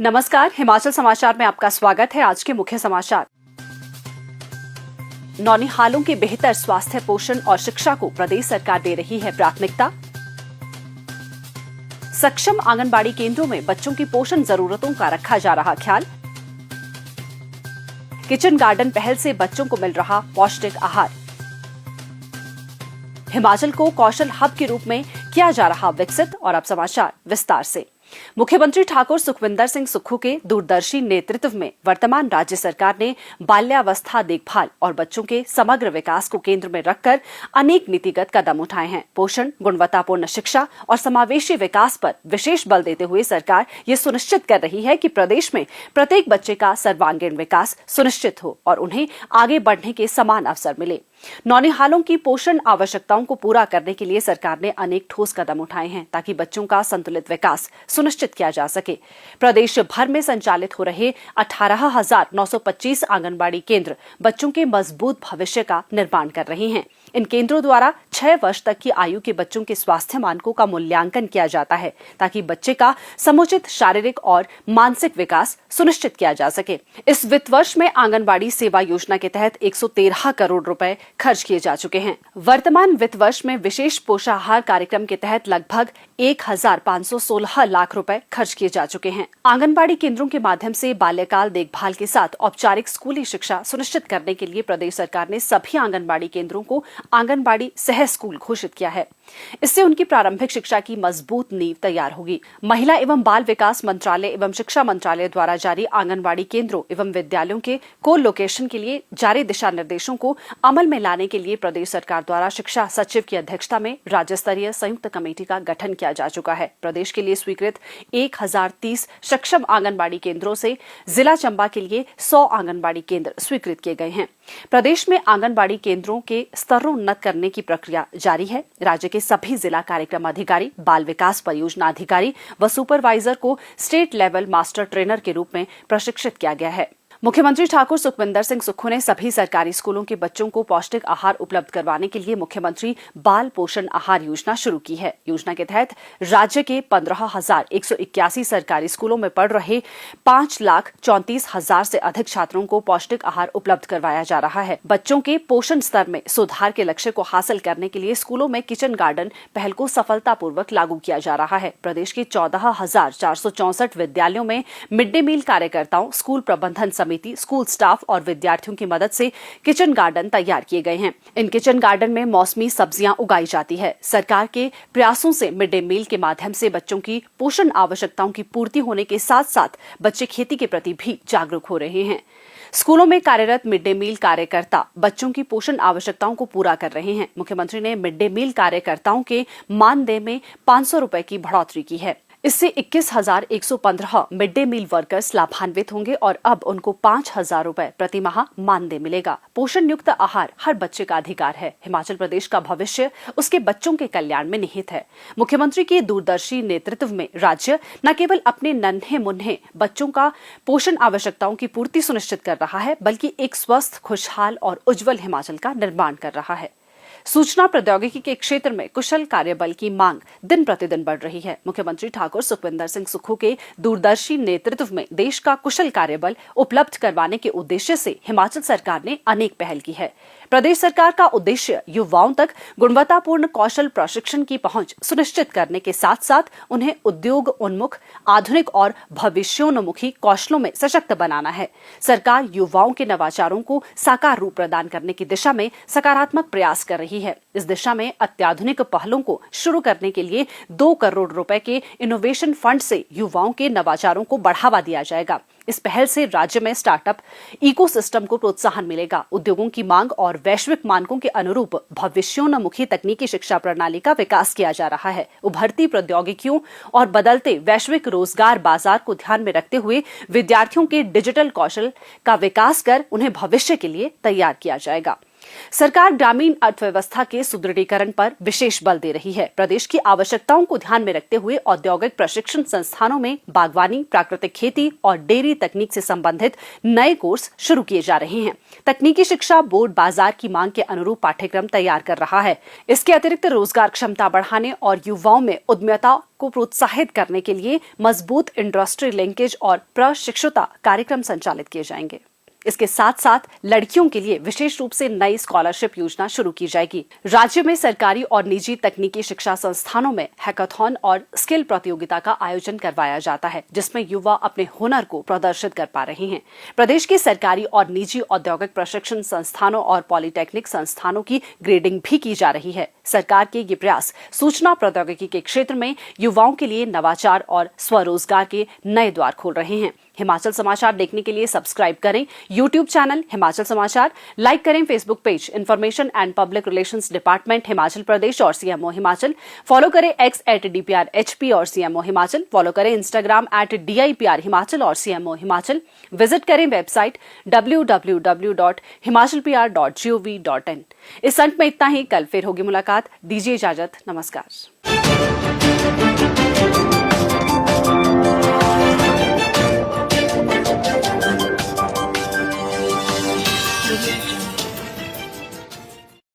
नमस्कार, हिमाचल समाचार में आपका स्वागत है। आज के मुख्य समाचार। नौनिहालों के बेहतर स्वास्थ्य, पोषण और शिक्षा को प्रदेश सरकार दे रही है प्राथमिकता। सक्षम आंगनबाड़ी केंद्रों में बच्चों की पोषण जरूरतों का रखा जा रहा ख्याल। किचन गार्डन पहल से बच्चों को मिल रहा पौष्टिक आहार। हिमाचल को कौशल हब के रूप में किया जा रहा विकसित। और अब समाचार विस्तार से। मुख्यमंत्री ठाकुर सुखविंदर सिंह सुक्खू के दूरदर्शी नेतृत्व में वर्तमान राज्य सरकार ने बाल्यावस्था देखभाल और बच्चों के समग्र विकास को केंद्र में रखकर अनेक नीतिगत कदम उठाए हैं। पोषण, गुणवत्तापूर्ण शिक्षा और समावेशी विकास पर विशेष बल देते हुए सरकार ये सुनिश्चित कर रही है कि प्रदेश में प्रत्येक बच्चे का सर्वांगीण विकास सुनिश्चित हो और उन्हें आगे बढ़ने के समान अवसर मिले। नौनिहालों की पोषण आवश्यकताओं को पूरा करने के लिए सरकार ने अनेक ठोस कदम उठाए हैं ताकि बच्चों का संतुलित विकास सुनिश्चित किया जा सके। प्रदेश भर में संचालित हो रहे 18,925 आंगनबाड़ी केंद्र बच्चों के मजबूत भविष्य का निर्माण कर रहे हैं। इन केंद्रों द्वारा 6 वर्ष तक की आयु के बच्चों के स्वास्थ्य मानकों का मूल्यांकन किया जाता है ताकि बच्चे का समुचित शारीरिक और मानसिक विकास सुनिश्चित किया जा सके। इस वित्त वर्ष में आंगनबाड़ी सेवा योजना के तहत 113 करोड़ रुपए खर्च किए जा चुके हैं। वर्तमान वित्त वर्ष में विशेष पोषाहार कार्यक्रम के तहत लगभग 1,516 लाख रुपए खर्च किए जा चुके हैं। आंगनबाड़ी केंद्रों के माध्यम से बाल्यकाल देखभाल के साथ औपचारिक स्कूली शिक्षा सुनिश्चित करने के लिए प्रदेश सरकार ने सभी आंगनबाड़ी केंद्रों को आंगनबाड़ी सह स्कूल घोषित किया है। इससे उनकी प्रारंभिक शिक्षा की मजबूत नींव तैयार होगी। महिला एवं बाल विकास मंत्रालय एवं शिक्षा मंत्रालय द्वारा जारी आंगनबाड़ी केंद्रों एवं विद्यालयों के को लोकेशन के लिए जारी दिशा निर्देशों को अमल में लाने के लिए प्रदेश सरकार द्वारा शिक्षा सचिव की अध्यक्षता में राज्य स्तरीय संयुक्त कमेटी का गठन किया जा चुका है। प्रदेश के लिए स्वीकृत 1030 सक्षम आंगनबाड़ी केंद्रों से जिला चंबा के लिए 100 आंगनबाड़ी केंद्र स्वीकृत किए गए हैं। प्रदेश में आंगनबाड़ी केंद्रों के स्तरोन्नत करने की प्रक्रिया जारी है। राज्य के सभी जिला कार्यक्रम अधिकारी, बाल विकास परियोजना अधिकारी व सुपरवाइजर को स्टेट लेवल मास्टर ट्रेनर के रूप में प्रशिक्षित किया गया है। मुख्यमंत्री ठाकुर सुखविंदर सिंह सुक्खू ने सभी सरकारी स्कूलों के बच्चों को पौष्टिक आहार उपलब्ध करवाने के लिए मुख्यमंत्री बाल पोषण आहार योजना शुरू की है। योजना के तहत राज्य के 15,181 सरकारी स्कूलों में पढ़ रहे 5,34,000 से अधिक छात्रों को पौष्टिक आहार उपलब्ध करवाया जा रहा है। बच्चों के पोषण स्तर में सुधार के लक्ष्य को हासिल करने के लिए स्कूलों में किचन गार्डन पहल को सफलतापूर्वक लागू किया जा रहा है। प्रदेश के 14,464 विद्यालयों में मिड डे मील कार्यकर्ताओं, स्कूल प्रबंधन समिति, स्कूल स्टाफ और विद्यार्थियों की मदद से किचन गार्डन तैयार किए गए हैं। इन किचन गार्डन में मौसमी सब्जियां उगाई जाती है। सरकार के प्रयासों से मिड डे मील के माध्यम से बच्चों की पोषण आवश्यकताओं की पूर्ति होने के साथ साथ बच्चे खेती के प्रति भी जागरूक हो रहे हैं। स्कूलों में कार्यरत मिड डे मील कार्यकर्ता बच्चों की पोषण आवश्यकताओं को पूरा कर रहे हैं। मुख्यमंत्री ने मिड डे मील कार्यकर्ताओं के मानदेय में 500 रुपए की बढ़ोतरी की है। इससे 21,115 मिड डे मील वर्कर्स लाभान्वित होंगे और अब उनको 5,000 रुपए प्रति माह मानदेय मिलेगा। पोषण युक्त आहार हर बच्चे का अधिकार है। हिमाचल प्रदेश का भविष्य उसके बच्चों के कल्याण में निहित है। मुख्यमंत्री के दूरदर्शी नेतृत्व में राज्य न केवल अपने नन्हे मुन्ने बच्चों का पोषण आवश्यकताओं की पूर्ति सुनिश्चित कर रहा है, बल्कि एक स्वस्थ, खुशहाल और उज्जवल हिमाचल का निर्माण कर रहा है। सूचना प्रौद्योगिकी के क्षेत्र में कुशल कार्यबल की मांग दिन प्रतिदिन बढ़ रही है। मुख्यमंत्री ठाकुर सुखविंदर सिंह सुक्खू के दूरदर्शी नेतृत्व में देश का कुशल कार्यबल उपलब्ध करवाने के उद्देश्य से हिमाचल सरकार ने अनेक पहल की है। प्रदेश सरकार का उद्देश्य युवाओं तक गुणवत्तापूर्ण कौशल प्रशिक्षण की पहुंच सुनिश्चित करने के साथ साथ उन्हें उद्योग उन्मुख, आधुनिक और भविष्योन्मुखी कौशलों में सशक्त बनाना है। सरकार युवाओं के नवाचारों को साकार रूप प्रदान करने की दिशा में सकारात्मक प्रयास कर रही है। इस दिशा में अत्याधुनिक पहलों को शुरू करने के लिए 2 करोड़ रुपए के इनोवेशन फंड से युवाओं के नवाचारों को बढ़ावा दिया जाएगा। इस पहल से राज्य में स्टार्टअप इकोसिस्टम को प्रोत्साहन मिलेगा। उद्योगों की मांग और वैश्विक मानकों के अनुरूप भविष्योन्मुखी तकनीकी शिक्षा प्रणाली का विकास किया जा रहा है। उभरती प्रौद्योगिकियों और बदलते वैश्विक रोजगार बाजार को ध्यान में रखते हुए विद्यार्थियों के डिजिटल कौशल का विकास कर उन्हें भविष्य के लिए तैयार किया जाएगा। सरकार ग्रामीण अर्थव्यवस्था के सुदृढ़ीकरण पर विशेष बल दे रही है। प्रदेश की आवश्यकताओं को ध्यान में रखते हुए औद्योगिक प्रशिक्षण संस्थानों में बागवानी, प्राकृतिक खेती और डेयरी तकनीक से संबंधित नए कोर्स शुरू किए जा रहे हैं। तकनीकी शिक्षा बोर्ड बाजार की मांग के अनुरूप पाठ्यक्रम तैयार कर रहा है। इसके अतिरिक्त रोजगार क्षमता बढ़ाने और युवाओं में उद्यमिता को प्रोत्साहित करने के लिए मजबूत इंडस्ट्री लिंकेज और प्रशिक्षुता कार्यक्रम संचालित किए जाएंगे। इसके साथ साथ लड़कियों के लिए विशेष रूप से नई स्कॉलरशिप योजना शुरू की जाएगी। राज्य में सरकारी और निजी तकनीकी शिक्षा संस्थानों में हैकाथॉन और स्किल प्रतियोगिता का आयोजन करवाया जाता है, जिसमें युवा अपने हुनर को प्रदर्शित कर पा रहे हैं। प्रदेश के सरकारी और निजी औद्योगिक प्रशिक्षण संस्थानों और पॉलिटेक्निक संस्थानों की ग्रेडिंग भी की जा रही है। सरकार के ये प्रयास सूचना प्रौद्योगिकी के क्षेत्र में युवाओं के लिए नवाचार और स्वरोजगार के नए द्वार खोल रहे हैं। हिमाचल समाचार देखने के लिए सब्सक्राइब करें YouTube चैनल हिमाचल समाचार, लाइक करें Facebook page information and public relations department Himachal Pradesh और CMO हिमाचल, फॉलो करें X @DPRHP और CMO हिमाचल, फॉलो करें Instagram @DIPR हिमाचल और CMO हिमाचल, विजिट करें वेबसाइट www.himachalpr.gov.in। इस अंक में इतना ही। कल फिर होगी मुलाकात। दीजिए इजाजत। नमस्कार।